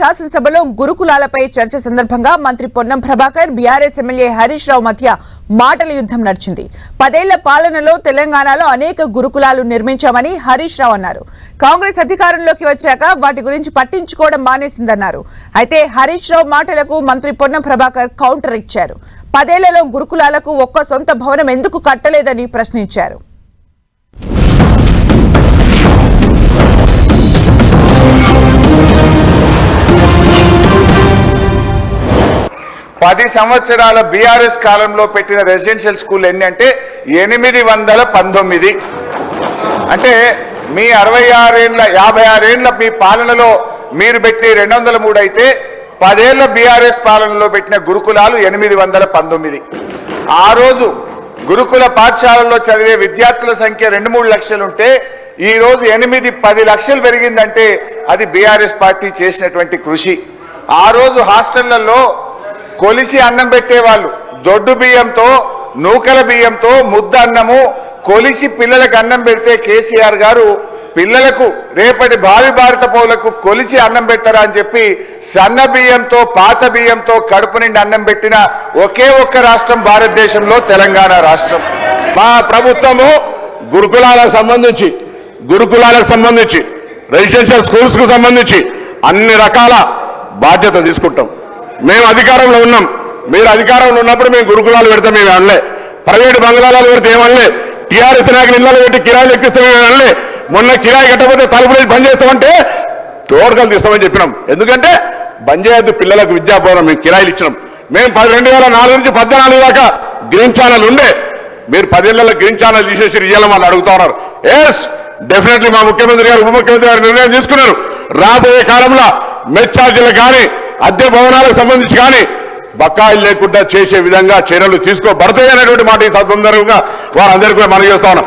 శాసనసభలో గురుకులాలపై చర్చ సందర్భంగా మంత్రి పొన్నం ప్రభాకర్ బీఆర్ఎస్ ఎమ్మెల్యే హరీష్ రావు మధ్య మాటల యుద్ధం నడిచింది. 10 ఏళ్ల పాలనలో తెలంగాణలో అనేక గురుకులాలు నిర్మించామని హరీష్ రావు అన్నారు. కాంగ్రెస్ అధికారంలోకి వచ్చాక వాటి గురించి పట్టించుకోవడం మానేసిందన్నారు. అయితే హరీష్ రావు మాటలకు మంత్రి పొన్నం ప్రభాకర్ కౌంటర్ ఇచ్చారు. 10 ఏళ్లలో గురుకులాలకు ఒక్క సొంత భవనం ఎందుకు కట్టలేదని ప్రశ్నించారు. 10 సంవత్సరాల బీఆర్ఎస్ కాలంలో పెట్టిన రెసిడెన్షియల్ స్కూల్ ఎన్ని అంటే 819. అంటే మీ 56 ఏళ్ల మీ పాలనలో మీరు పెట్టి 203 అయితే 10 ఏళ్ల బీఆర్ఎస్ పాలనలో పెట్టిన గురుకులాలు 819. ఆ రోజు గురుకుల పాఠశాలల్లో చదివే విద్యార్థుల సంఖ్య 2-3 లక్షలు ఉంటే ఈ రోజు 8-10 లక్షలు పెరిగిందంటే అది బీఆర్ఎస్ పార్టీ చేసినటువంటి కృషి. ఆ రోజు హాస్టళ్లలో కొలిసి అన్నం పెట్టేవాళ్ళు. దొడ్డు బియ్యంతో నూకల బియ్యంతో ముద్ద అన్నము కొలిసి పిల్లలకు అన్నం పెడితే కేసీఆర్ గారు పిల్లలకు రేపటి భావి భారత పౌరులకు కొలిచి అన్నం పెట్టరా అని చెప్పి సన్న బియ్యంతో పాత బియ్యంతో కడుపు నిండి అన్నం పెట్టిన ఒకే ఒక్క రాష్ట్రం భారతదేశంలో తెలంగాణ రాష్ట్రం. మా ప్రభుత్వము గురుకులాలకు సంబంధించి రెసిడెన్షియల్ స్కూల్స్ కు సంబంధించి అన్ని రకాల బాధ్యత తీసుకుంటాం. మేము అధికారంలో ఉన్నాం. మీరు అధికారంలో ఉన్నప్పుడు మేము గురుకులాలు పెడతాం. మేము అనలే. ప్రైవేటు బంగ్లాలు పెడితే ఏమనలే. టీఆర్ఎస్ నాయకులు ఇళ్లలో పెట్టి కిరాయిలు ఎక్కిస్తాం మేము అనలే. మొన్న కిరాయి కట్టకపోతే తలుపులు బంద్ చేస్తామంటే తోడుకలు తీస్తామని చెప్పినాం. ఎందుకంటే బంద్ చేయొద్దు పిల్లలకు విద్యాభవనం మేము కిరాయిలు ఇచ్చినాం. మేము 2004 నుంచి 14 దాకా గ్రీన్ ఛానల్ ఉండే. మీరు 10 ఏళ్లలో గ్రీన్ ఛానల్ తీసేసి ఇయ్యాలని వాళ్ళు అడుగుతా ఉన్నారు. ఎస్ డెఫినెట్లీ మా ముఖ్యమంత్రి గారు ఉప ముఖ్యమంత్రి గారు నిర్ణయం తీసుకున్నారు. రాబోయే కాలంలో మెచ్ ఛార్జీలు కానీ అద్దె భవనాలకు సంబంధించి కానీ బకాయిలు లేకుండా చేసే విధంగా చర్యలు తీసుకోబడతాయి అనేటువంటి మాట ఈ సందర్భంగా వారందరికీ కూడా మనం చేస్తా ఉన్నాం.